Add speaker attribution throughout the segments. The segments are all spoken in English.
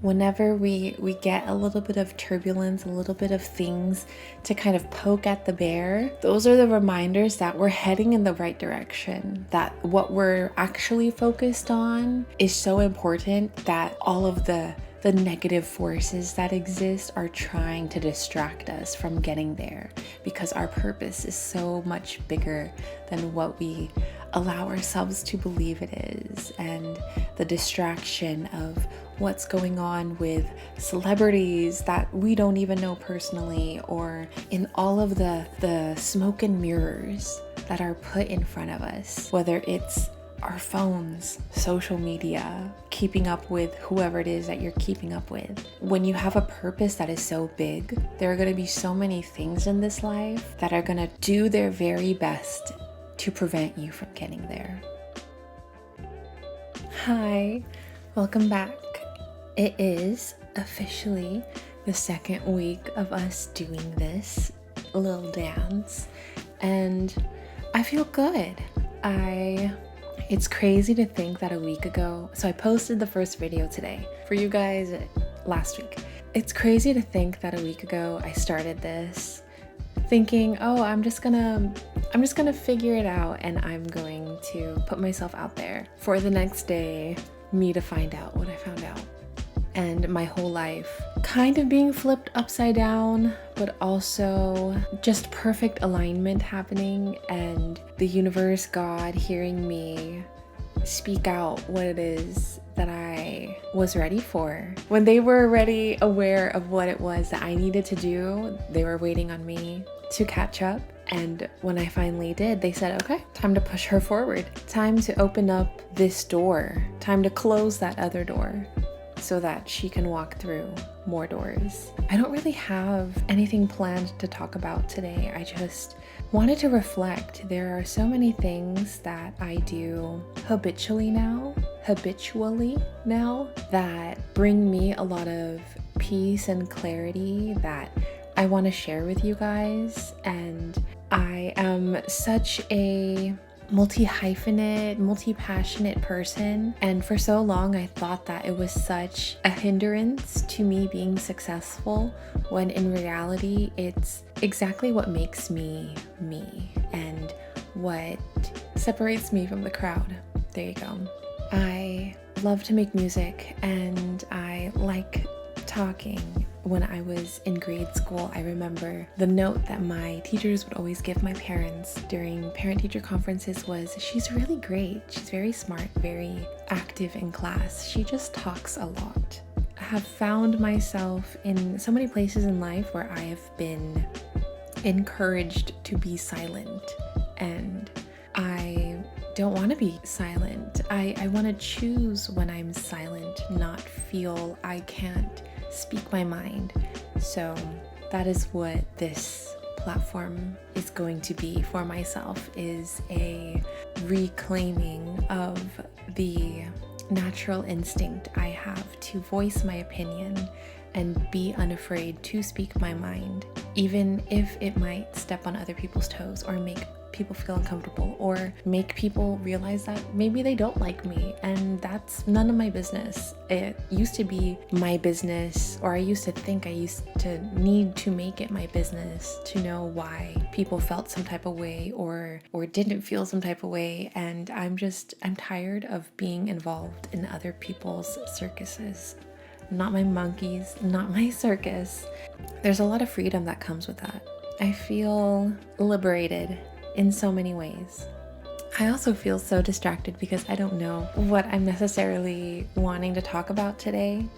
Speaker 1: Whenever we get a little bit of turbulence, a little bit of things to kind of poke at the bear, those are the reminders that we're heading in the right direction, that what we're actually focused on is so important, that all of the negative forces that exist are trying to distract us from getting there, because our purpose is so much bigger than what we allow ourselves to believe it is. And the distraction of what's going on with celebrities that we don't even know personally, or in all of the smoke and mirrors that are put in front of us, whether it's our phones, social media, keeping up with whoever it is that you're keeping up with. When you have a purpose that is so big, there are going to be so many things in this life that are going to do their very best to prevent you from getting there. Hi, welcome back. It is officially the second week of us doing this little dance, and I feel good. It's crazy to think that a week ago, so I posted the first video today for you guys last week. It's crazy to think that a week ago I started this thinking, oh, I'm just gonna figure it out, and I'm going to put myself out there for the next day, me to find out what I found out. And my whole life kind of being flipped upside down, but also just perfect alignment happening, and the universe, God, hearing me speak out what it is that I was ready for. When they were already aware of what it was that I needed to do, they were waiting on me to catch up. And when I finally did, they said, okay, time to push her forward. Time to open up this door. Time to close that other door, so that she can walk through more doors. I don't really have anything planned to talk about today. I just wanted to reflect. There are so many things that I do habitually now that bring me a lot of peace and clarity that I want to share with you guys. And I am such a multi-hyphenate, multi-passionate person, and for so long I thought that it was such a hindrance to me being successful, when in reality it's exactly what makes me me and what separates me from the crowd. There you go. I love to make music, and I like talking. When I was in grade school, I remember the note that my teachers would always give my parents during parent-teacher conferences was, she's really great, she's very smart, very active in class, she just talks a lot. I have found myself in so many places in life where I have been encouraged to be silent, and I don't want to be silent. I want to choose when I'm silent, not feel I can't speak my mind. So that is what this platform is going to be for myself, is a reclaiming of the natural instinct I have to voice my opinion and be unafraid to speak my mind, even if it might step on other people's toes or make people feel uncomfortable or make people realize that maybe they don't like me, and that's none of my business. It used to be my business, or I used to think I used to need to make it my business to know why people felt some type of way or didn't feel some type of way, and I'm tired of being involved in other people's circuses. Not my monkeys, not my circus. There's a lot of freedom that comes with that. I feel liberated in so many ways. I also feel so distracted because I don't know what I'm necessarily wanting to talk about today.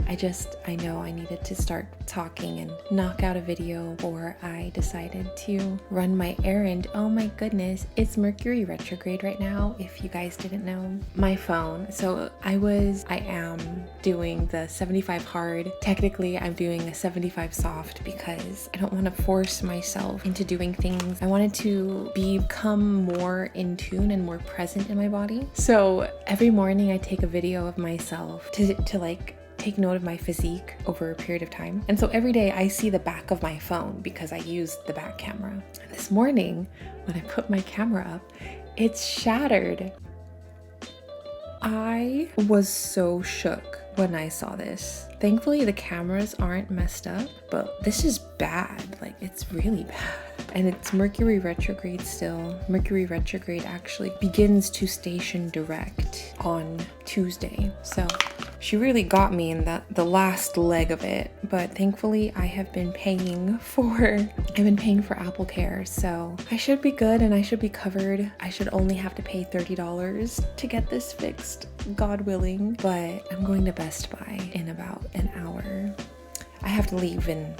Speaker 1: I know I needed to start talking and knock out a video, or I decided to run my errand. Oh my goodness, it's Mercury retrograde right now, if you guys didn't know. My phone, so I am doing the 75 hard. Technically, I'm doing a 75 soft because I don't want to force myself into doing things. I wanted to become more in tune and more present in my body. So every morning I take a video of myself to like take note of my physique over a period of time. And so every day I see the back of my phone because I use the back camera. And this morning when I put my camera up, it's shattered. I was so shook when I saw this. Thankfully the cameras aren't messed up, but this is bad. Like, it's really bad. And it's Mercury retrograde still. Mercury retrograde actually begins to station direct on Tuesday. So she really got me in the last leg of it. But thankfully I have been paying for Apple Care. So I should be good and I should be covered. I should only have to pay $30 to get this fixed, God willing. But I'm going to Best Buy in about an hour. I have to leave in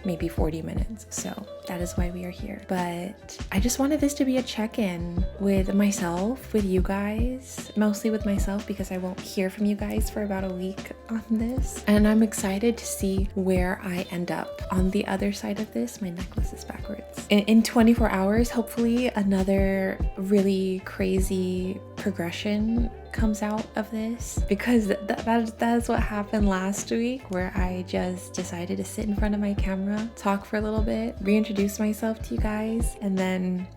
Speaker 1: maybe 40 minutes, so that is why we are here. But I just wanted this to be a check-in with myself, with you guys, mostly with myself because I won't hear from you guys for about a week on this, and I'm excited to see where I end up on the other side of this. My necklace is backwards. In 24 hours, hopefully another really crazy progression comes out of this, because that is what happened last week, where I just decided to sit in front of my camera, talk for a little bit, reintroduce myself to you guys, and then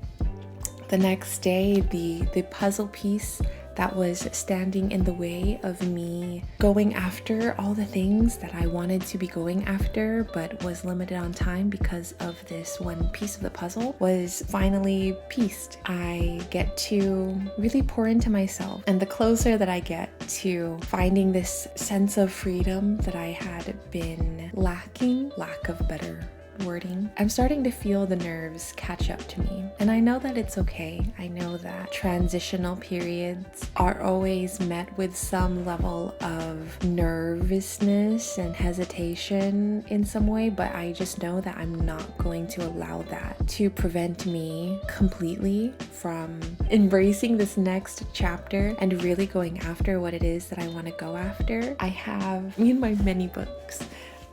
Speaker 1: the next day the puzzle piece that was standing in the way of me going after all the things that I wanted to be going after but was limited on time because of this one piece of the puzzle was finally pieced. I get to really pour into myself, and the closer that I get to finding this sense of freedom that I had been lacking, lack of better wording, I'm starting to feel the nerves catch up to me. And I know that it's okay. I know that transitional periods are always met with some level of nervousness and hesitation in some way, but I just know that I'm not going to allow that to prevent me completely from embracing this next chapter and really going after what it is that I want to go after. I have, in my many books,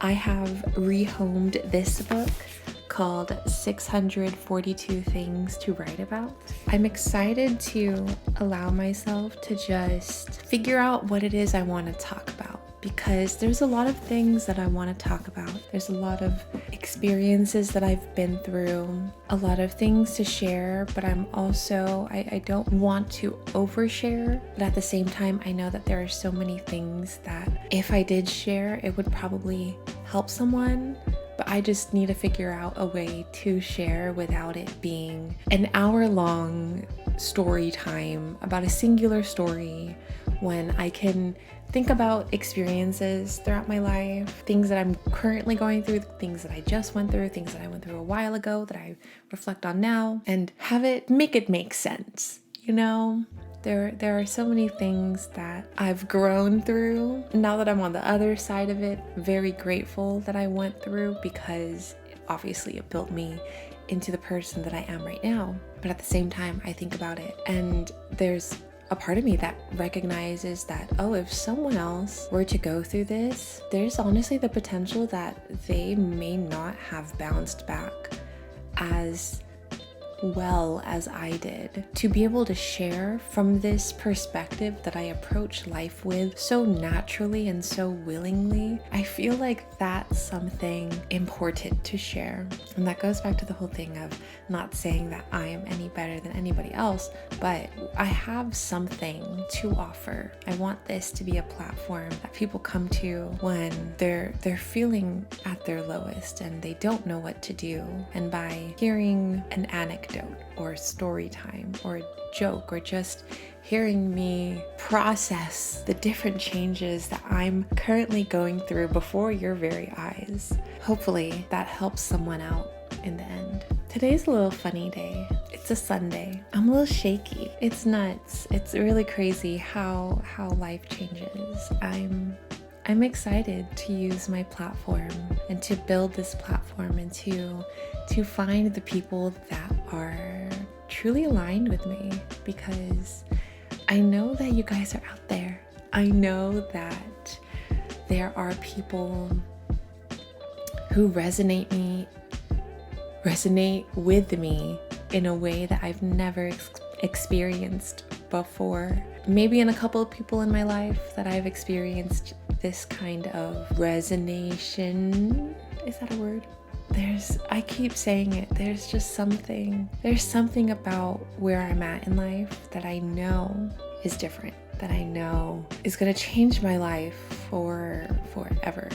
Speaker 1: I have rehomed this book called 642 Things to Write About. I'm excited to allow myself to just figure out what it is I want to talk about, because there's a lot of things that I want to talk about. There's a lot of experiences that I've been through, a lot of things to share, but I'm also, I don't want to overshare, but at the same time, I know that there are so many things that if I did share, it would probably help someone, but I just need to figure out a way to share without it being an hour-long story time about a singular story, when I can think about experiences throughout my life, things that I'm currently going through, things that I just went through, things that I went through a while ago that I reflect on now, and have it make sense, you know? There are so many things that I've grown through. Now that I'm on the other side of it, very grateful that I went through, because obviously it built me into the person that I am right now. But at the same time, I think about it, and there's a part of me that recognizes that, oh, if someone else were to go through this, there's honestly the potential that they may not have bounced back as well as I did. To be able to share from this perspective that I approach life with so naturally and so willingly, I feel like that's something important to share. And that goes back to the whole thing of not saying that I am any better than anybody else, but I have something to offer. I want this to be a platform that people come to when they're feeling at their lowest and they don't know what to do. And by hearing an anecdote or story time or a joke, or just hearing me process the different changes that I'm currently going through before your very eyes, hopefully that helps someone out in the end. Today's a little funny day. It's a Sunday. I'm a little shaky. It's nuts. It's really crazy how life changes. I'm excited to use my platform and to build this platform and to find the people that are truly aligned with me, because I know that you guys are out there. I know that there are people who resonate with me in a way that I've never experienced before. Maybe in a couple of people in my life that I've experienced this kind of resonation. Is that a word? I keep saying it, there's something about where I'm at in life that I know is different. that I know is gonna change my life for forever.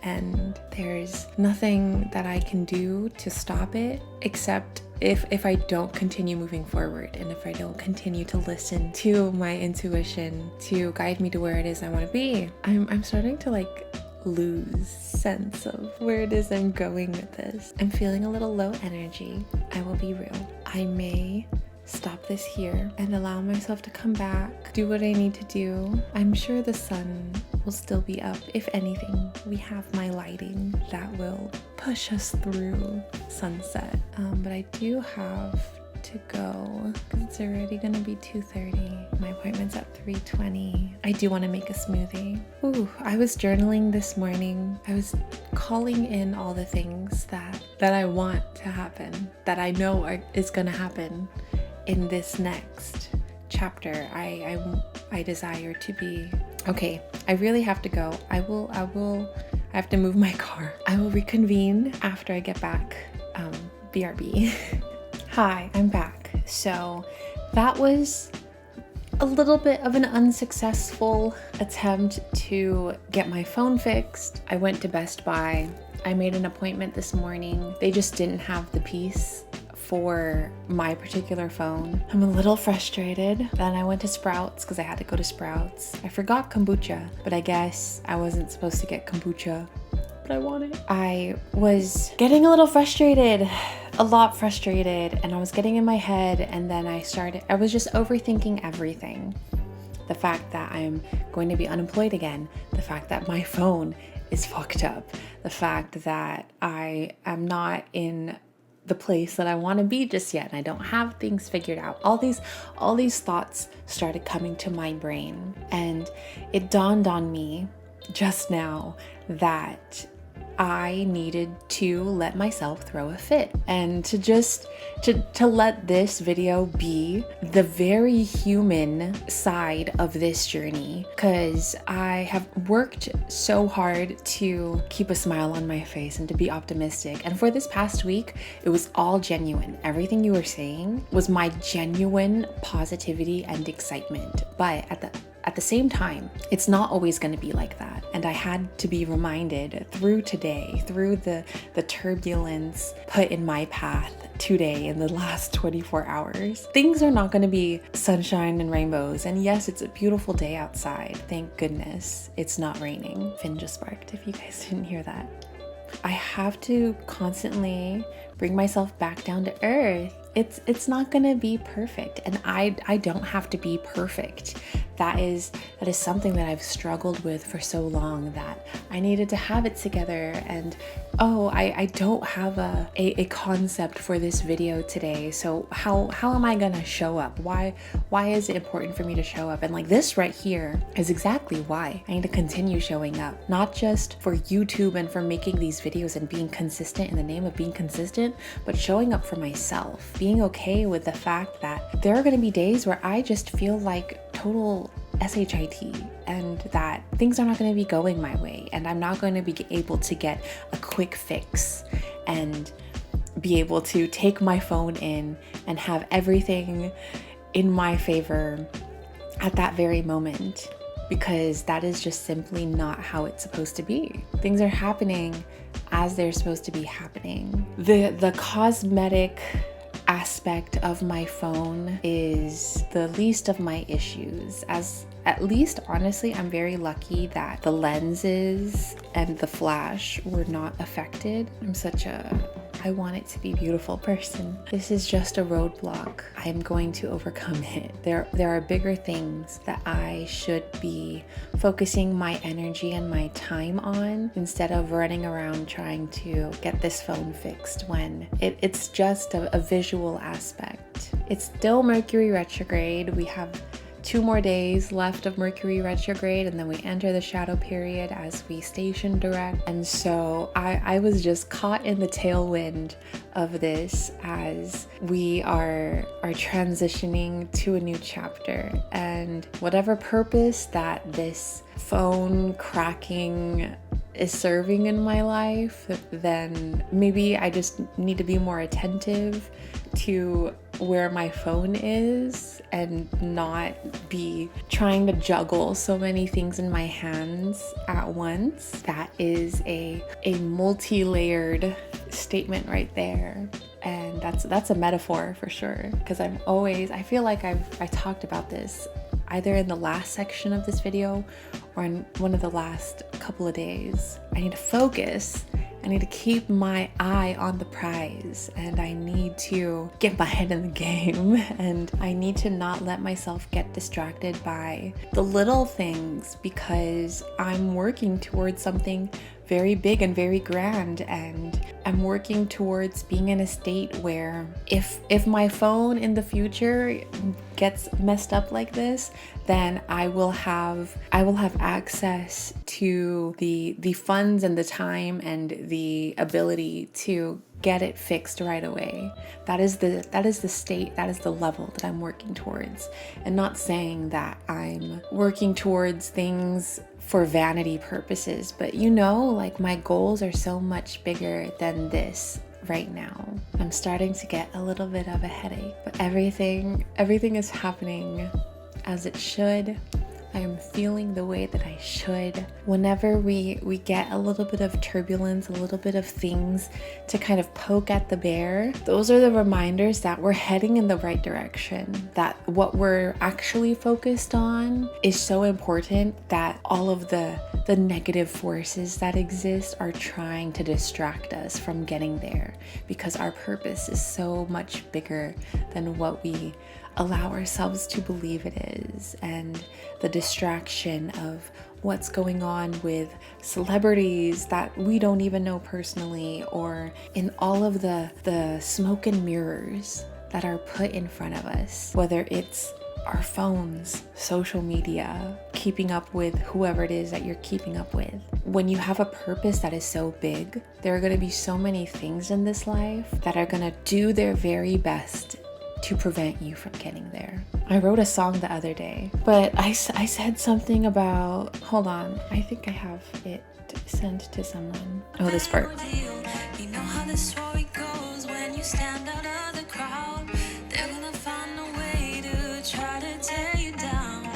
Speaker 1: And there's nothing that I can do to stop it except if I don't continue moving forward, and if I don't continue to listen to my intuition to guide me to where it is I want to be. I'm starting to like lose sense of where it is I'm going with this. I'm feeling a little low energy. I will be real. I may stop this here and allow myself to come back, do what I need to do. I'm sure the sun will still be up. If anything, we have my lighting that will push us through sunset. But I do have to go because it's already gonna be 2:30. My appointment's at 3:20. I do want to make a smoothie. Ooh, I was journaling this morning. I was calling in all the things that I want to happen, that I know is gonna happen in this next chapter. I desire to be. Okay, I really have to go. I have to move my car. I will reconvene after I get back. BRB. Hi, I'm back. So that was a little bit of an unsuccessful attempt to get my phone fixed. I went to Best Buy. I made an appointment this morning. They just didn't have the piece for my particular phone. I'm a little frustrated. Then I went to Sprouts because I had to go to Sprouts. I forgot kombucha, but I guess I wasn't supposed to get kombucha, but I want it. I was getting a little frustrated, a lot frustrated, and I was getting in my head, and then I was just overthinking everything. The fact that I'm going to be unemployed again, the fact that my phone is fucked up, the fact that I am not in the place that I want to be just yet, and I don't have things figured out. All these thoughts started coming to my brain, and it dawned on me just now that I needed to let myself throw a fit, and to let this video be the very human side of this journey, because I have worked so hard to keep a smile on my face and to be optimistic. And for this past week, it was all genuine. Everything you were saying was my genuine positivity and excitement. But at the same time, it's not always going to be like that. And I had to be reminded through today, through the turbulence put in my path today in the last 24 hours. Things are not going to be sunshine and rainbows. And yes, it's a beautiful day outside. Thank goodness it's not raining. Finn just barked, if you guys didn't hear that. I have to constantly bring myself back down to earth. It's not gonna be perfect, and I don't have to be perfect. That is something that I've struggled with for so long, that I needed to have it together. And I don't have a concept for this video today, so how am I gonna show up? Why is it important for me to show up? And like, this right here is exactly why I need to continue showing up, not just for YouTube and for making these videos and being consistent in the name of being consistent, but showing up for myself, being okay with the fact that there are going to be days where I just feel like total SHIT, and that things are not going to be going my way, and I'm not going to be able to get a quick fix and be able to take my phone in and have everything in my favor at that very moment, because that is just simply not how it's supposed to be. Things are happening as they're supposed to be happening. The cosmetic aspect of my phone is the least of my issues. At least, honestly, I'm very lucky that the lenses and the flash were not affected. I'm such I want it to be beautiful person. This is just a roadblock. I'm going to overcome it. There are bigger things that I should be focusing my energy and my time on, instead of running around trying to get this phone fixed when it's just a visual aspect. It's still Mercury retrograde. We have 2 more days left of Mercury retrograde, and then we enter the shadow period as we station direct. And so I was just caught in the tailwind of this as we are transitioning to a new chapter. And whatever purpose that this phone cracking is serving in my life, then maybe I just need to be more attentive to where my phone is and not be trying to juggle so many things in my hands at once. That is a multi-layered statement right there. And that's a metaphor for sure, because I feel like I talked about this either in the last section of this video or in one of the last couple of days. I need to focus. I need to keep my eye on the prize, and I need to get my head in the game, and I need to not let myself get distracted by the little things, because I'm working towards something very big and very grand, and I'm working towards being in a state where if my phone in the future gets messed up like this, then I will have access to the funds and the time and the ability to get it fixed right away. That is the state, that is the level that I'm working towards. And not saying that I'm working towards things for vanity purposes, but like my goals are so much bigger than this right now. I'm starting to get a little bit of a headache, but everything is happening as it should. I am feeling the way that I should. Whenever we get a little bit of turbulence, a little bit of things to kind of poke at the bear, those are the reminders that we're heading in the right direction, that what we're actually focused on is so important, that all of the negative forces that exist are trying to distract us from getting there, because our purpose is so much bigger than what we allow ourselves to believe it is. And the distraction of what's going on with celebrities that we don't even know personally, or in all of the smoke and mirrors that are put in front of us, whether it's our phones, social media, keeping up with whoever it is that you're keeping up with. When you have a purpose that is so big, there are going to be so many things in this life that are going to do their very best to prevent you from getting there. I wrote a song the other day, but I said something about, hold on, I think I have it sent to someone. Oh, this part. You know how the story goes when you stand out of the crowd. They're gonna find a way to try to tear you down.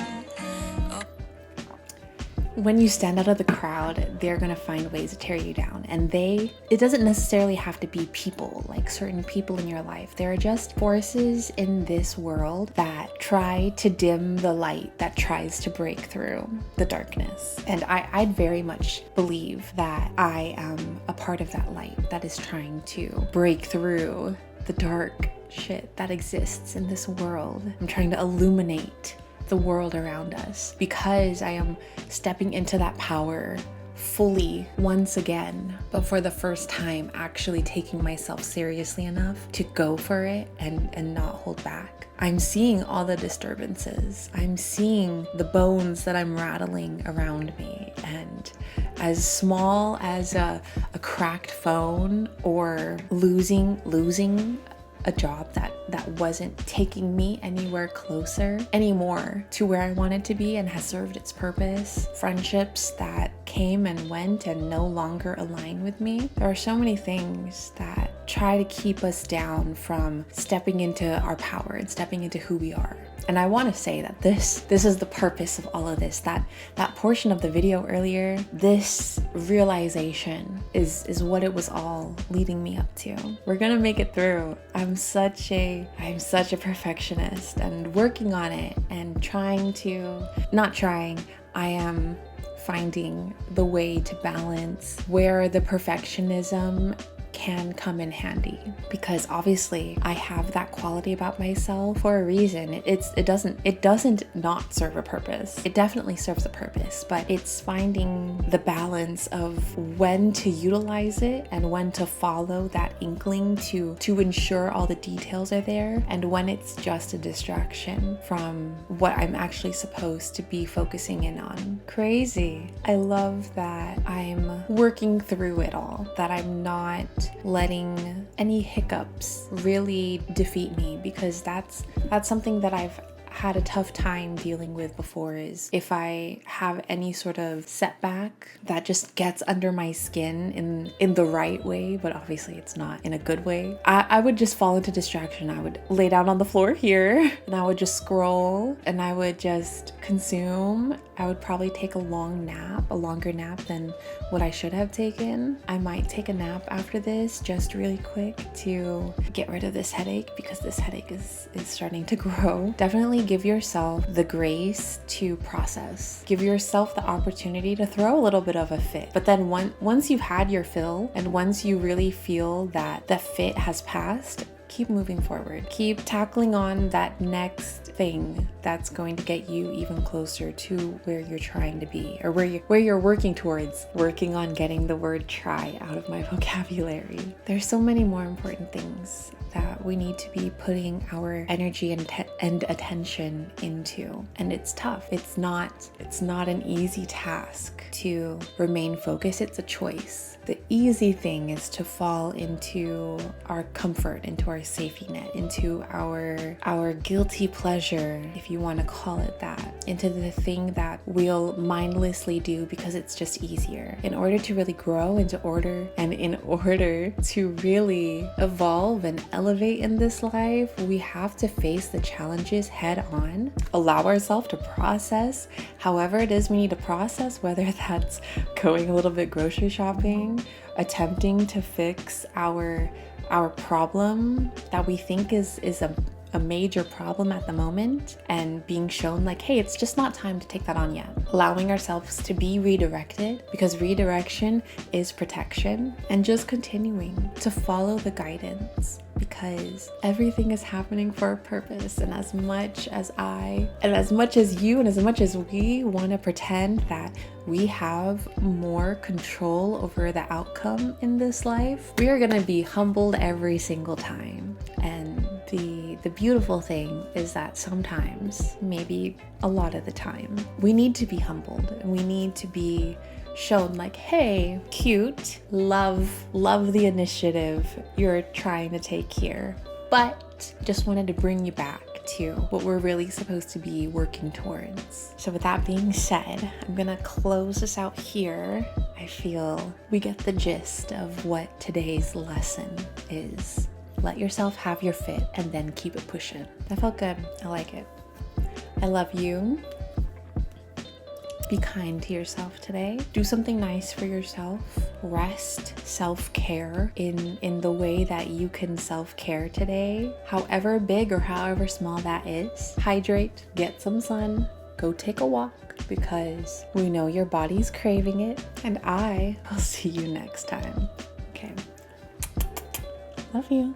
Speaker 1: When you stand out of the crowd, they're gonna find ways to tear you down. And it doesn't necessarily have to be people, like certain people in your life. There are just forces in this world that try to dim the light, that tries to break through the darkness. And I'd very much believe that I am a part of that light that is trying to break through the dark shit that exists in this world. I'm trying to illuminate the world around us, because I am stepping into that power fully once again, but for the first time actually taking myself seriously enough to go for it and not hold back. I'm seeing all the disturbances. I'm seeing the bones that I'm rattling around me, and as small as a cracked phone or losing a job that wasn't taking me anywhere closer anymore to where I wanted to be and has served its purpose, friendships that came and went and no longer align with me. There are so many things that try to keep us down from stepping into our power and stepping into who we are. And I want to say that this is the purpose of all of this. That portion of the video earlier, this realization is what it was all leading me up to. We're gonna make it through. I'm such a perfectionist, and working on it and I am finding the way to balance where the perfectionism can come in handy, because obviously I have that quality about myself for a reason. It doesn't not serve a purpose. It definitely serves a purpose, but it's finding the balance of when to utilize it and when to follow that inkling to ensure all the details are there, and when it's just a distraction from what I'm actually supposed to be focusing in on. Crazy. I love that I'm working through it all, that I'm not letting any hiccups really defeat me, because that's something that I've had a tough time dealing with before is if I have any sort of setback that just gets under my skin in the right way, but obviously it's not in a good way, I would just fall into distraction. I would lay down on the floor here and I would just scroll and I would just consume. I would probably take a longer nap than what I should have taken. I might take a nap after this just really quick to get rid of this headache, because this headache is starting to grow. Definitely give yourself the grace to process. Give yourself the opportunity to throw a little bit of a fit. But then once you've had your fill and once you really feel that the fit has passed, keep moving forward. Keep tackling on that next thing that's going to get you even closer to where you're trying to be, or where you're working towards. Working on getting the word try out of my vocabulary. There's so many more important things that we need to be putting our energy and attention into, and it's tough. It's not an easy task to remain focused. It's a choice. The easy thing is to fall into our comfort, into our safety net, into our guilty pleasure, if you want to call it that, into the thing that we'll mindlessly do because it's just easier. In order to really grow, in order to really evolve and elevate in this life, we have to face the challenges head on, allow ourselves to process however it is we need to process, whether that's going a little bit grocery shopping, attempting to fix our problem that we think is a major problem at the moment, and being shown like, hey, it's just not time to take that on yet. Allowing ourselves to be redirected, because redirection is protection, and just continuing to follow the guidance, because everything is happening for a purpose. And as much as you and as much as we want to pretend that we have more control over the outcome in this life, we are going to be humbled every single time. And the beautiful thing is that sometimes, maybe a lot of the time, we need to be humbled and we need to be shown like, hey, cute, love the initiative you're trying to take here, but just wanted to bring you back to what we're really supposed to be working towards. So with that being said, I'm gonna close this out here. I feel we get the gist of what today's lesson is. Let yourself have your fit and then keep it pushing. That felt good. I like it. I love you. Be kind to yourself today. Do something nice for yourself. Rest, self-care in the way that you can self-care today, however big or however small that is. Hydrate, get some sun, go take a walk, because we know your body's craving it. And I will see you next time. Okay. Love you.